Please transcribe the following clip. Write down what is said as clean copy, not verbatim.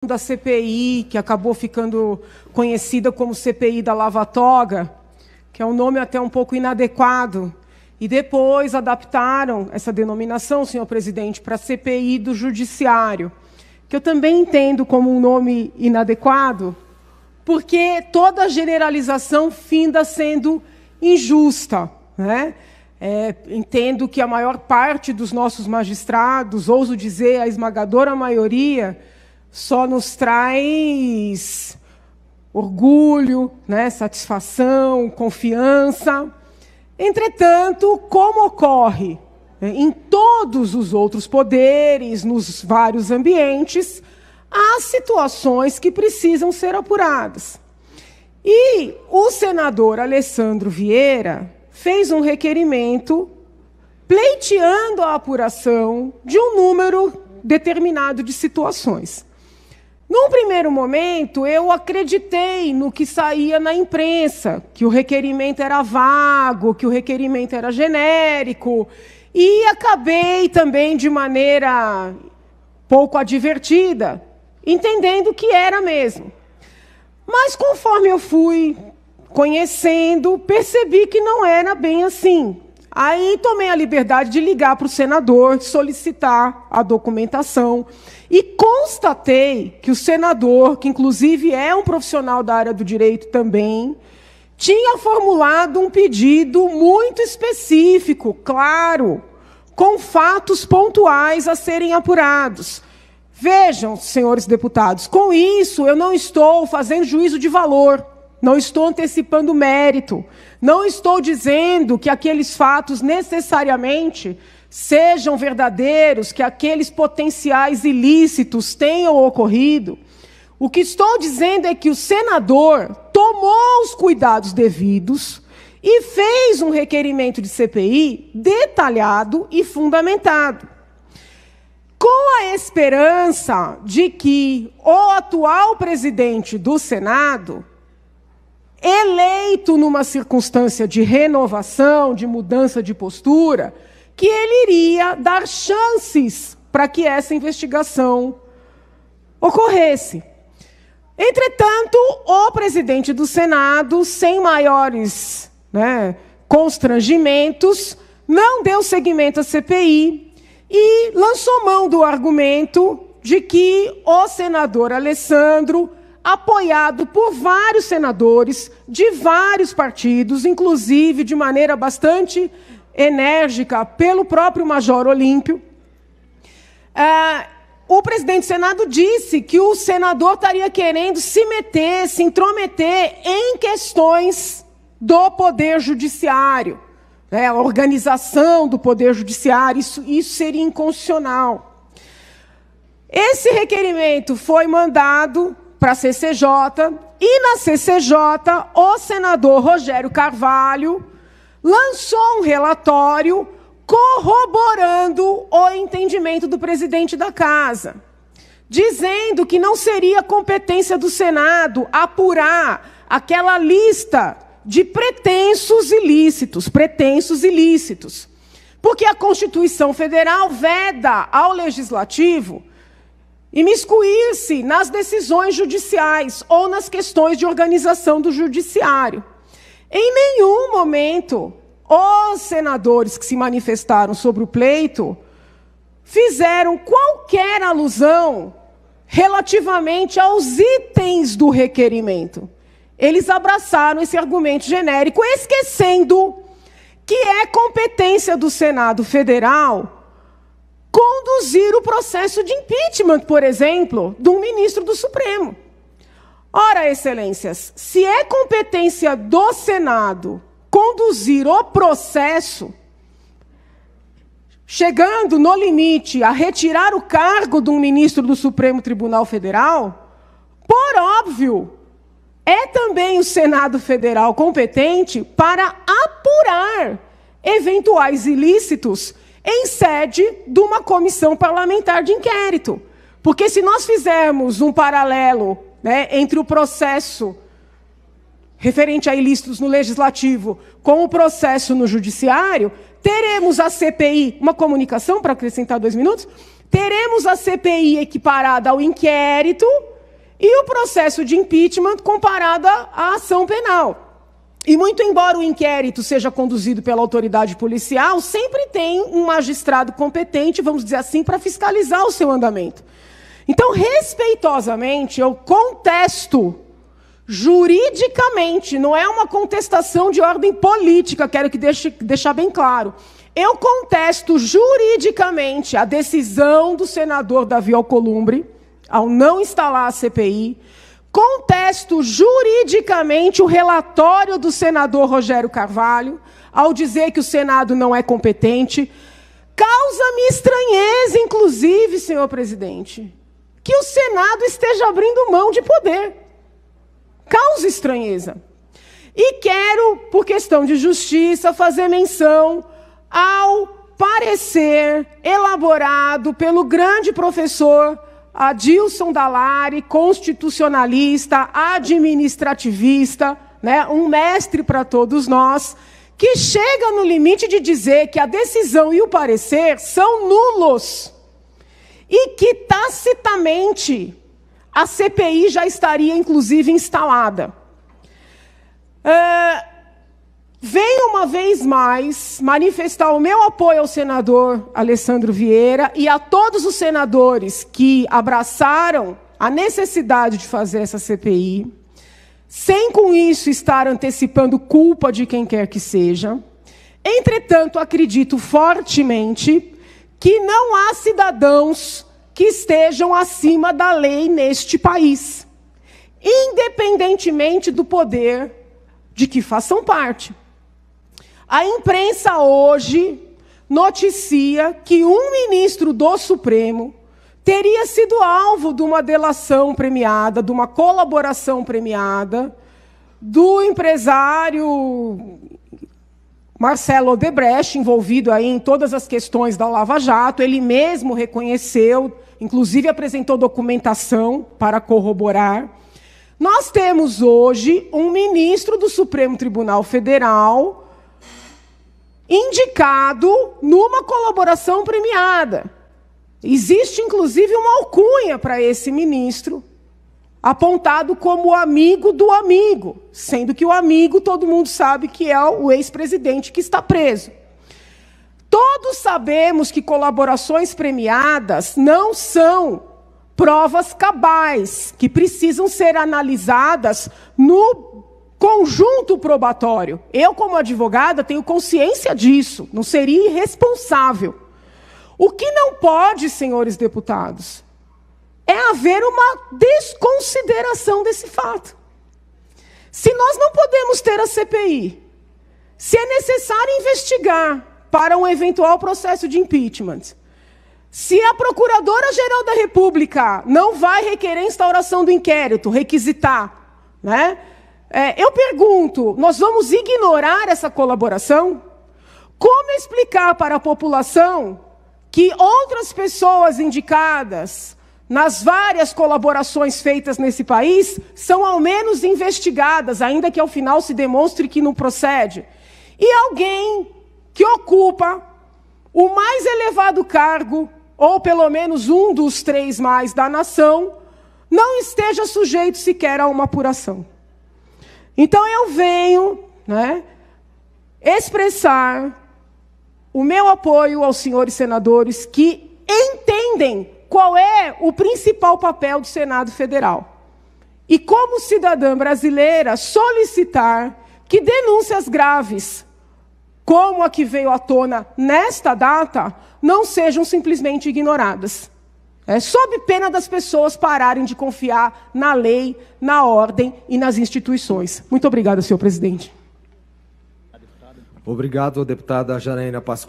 da CPI, que acabou ficando conhecida como CPI da Lava Toga, que é um nome até um pouco inadequado, e depois adaptaram essa denominação, senhor presidente, para a CPI do Judiciário, que eu também entendo como um nome inadequado, porque toda generalização finda sendo injusta, né? Entendo que a maior parte dos nossos magistrados, ouso dizer, a esmagadora maioria, só nos traz orgulho, né, satisfação, confiança. Entretanto, como ocorre em todos os outros poderes, nos vários ambientes, há situações que precisam ser apuradas. E o senador Alessandro Vieira fez um requerimento pleiteando a apuração de um número determinado de situações. Num primeiro momento, eu acreditei no que saía na imprensa, que o requerimento era vago, que o requerimento era genérico, e acabei também, de maneira pouco advertida, entendendo que era mesmo. Mas, conforme eu fui conhecendo, percebi que não era bem assim. Aí tomei a liberdade de ligar para o senador, solicitar a documentação, e constatei que o senador, que inclusive é um profissional da área do direito também, tinha formulado um pedido muito específico, claro, com fatos pontuais a serem apurados. Vejam, senhores deputados, com isso eu não estou fazendo juízo de valor, não estou antecipando mérito, não estou dizendo que aqueles fatos necessariamente sejam verdadeiros, que aqueles potenciais ilícitos tenham ocorrido. O que estou dizendo é que o senador tomou os cuidados devidos e fez um requerimento de CPI detalhado e fundamentado, com a esperança de que o atual presidente do Senado, eleito numa circunstância de renovação, de mudança de postura, que ele iria dar chances para que essa investigação ocorresse. Entretanto, o presidente do Senado, sem maiores constrangimentos, não deu seguimento à CPI e lançou mão do argumento de que o senador Alessandro, apoiado por vários senadores de vários partidos, inclusive de maneira bastante enérgica pelo próprio Major Olímpio, o presidente do Senado disse que o senador estaria querendo se meter, se intrometer em questões do Poder Judiciário, a organização do Poder Judiciário, isso seria inconstitucional. Esse requerimento foi mandado para a CCJ, e na CCJ, o senador Rogério Carvalho lançou um relatório corroborando o entendimento do presidente da Casa, dizendo que não seria competência do Senado apurar aquela lista de pretensos ilícitos, porque a Constituição Federal veda ao Legislativo imiscuir-se nas decisões judiciais ou nas questões de organização do Judiciário. Em nenhum momento, os senadores que se manifestaram sobre o pleito fizeram qualquer alusão relativamente aos itens do requerimento. Eles abraçaram esse argumento genérico, esquecendo que é competência do Senado Federal conduzir o processo de impeachment, por exemplo, de um ministro do Supremo. Ora, excelências, se é competência do Senado conduzir o processo, chegando no limite a retirar o cargo de um ministro do Supremo Tribunal Federal, por óbvio, é também o Senado Federal competente para apurar eventuais ilícitos em sede de uma comissão parlamentar de inquérito. Porque se nós fizermos um paralelo entre o processo referente a ilícitos no Legislativo com o processo no Judiciário, teremos a CPI, uma comunicação para acrescentar 2 minutos, teremos a CPI equiparada ao inquérito e o processo de impeachment comparado à ação penal. E muito embora o inquérito seja conduzido pela autoridade policial, sempre tem um magistrado competente, vamos dizer assim, para fiscalizar o seu andamento. Então, respeitosamente, eu contesto juridicamente, não é uma contestação de ordem política, quero que deixar bem claro. Eu contesto juridicamente a decisão do senador Davi Alcolumbre ao não instalar a CPI, contesto juridicamente o relatório do senador Rogério Carvalho, ao dizer que o Senado não é competente. Causa-me estranheza, inclusive, senhor presidente, que o Senado esteja abrindo mão de poder. Causa estranheza. E quero, por questão de justiça, fazer menção ao parecer elaborado pelo grande professor Adilson Dallari, constitucionalista, administrativista, né, um mestre para todos nós, que chega no limite de dizer que a decisão e o parecer são nulos e que, tacitamente, a CPI já estaria, inclusive, instalada. Venho uma vez mais manifestar o meu apoio ao senador Alessandro Vieira e a todos os senadores que abraçaram a necessidade de fazer essa CPI, sem com isso estar antecipando culpa de quem quer que seja. Entretanto, acredito fortemente que não há cidadãos que estejam acima da lei neste país, independentemente do poder de que façam parte. A imprensa hoje noticia que um ministro do Supremo teria sido alvo de uma delação premiada, de uma colaboração premiada, do empresário Marcelo Odebrecht, envolvido aí em todas as questões da Lava Jato. Ele mesmo reconheceu, inclusive apresentou documentação para corroborar. Nós temos hoje um ministro do Supremo Tribunal Federal indicado numa colaboração premiada. Existe, inclusive, uma alcunha para esse ministro, apontado como amigo do amigo, sendo que o amigo, todo mundo sabe que é o ex-presidente que está preso. Todos sabemos que colaborações premiadas não são provas cabais, que precisam ser analisadas no conjunto probatório. Eu, como advogada, tenho consciência disso, não seria irresponsável. O que não pode, senhores deputados, é haver uma desconsideração desse fato. Se nós não podemos ter a CPI, se é necessário investigar para um eventual processo de impeachment, se a Procuradora-Geral da República não vai requerer instauração do inquérito, requisitar, né? Eu pergunto, nós vamos ignorar essa colaboração? Como explicar para a população que outras pessoas indicadas nas várias colaborações feitas nesse país são ao menos investigadas, ainda que ao final se demonstre que não procede? E alguém que ocupa o mais elevado cargo, ou pelo menos um dos 3 mais da nação, não esteja sujeito sequer a uma apuração. Então eu venho, né, expressar o meu apoio aos senhores senadores que entendem qual é o principal papel do Senado Federal. E como cidadã brasileira, solicitar que denúncias graves, como a que veio à tona nesta data, não sejam simplesmente ignoradas. Sob pena das pessoas pararem de confiar na lei, na ordem e nas instituições. Muito obrigada, senhor presidente. Obrigado, deputada Janaína Pascoal.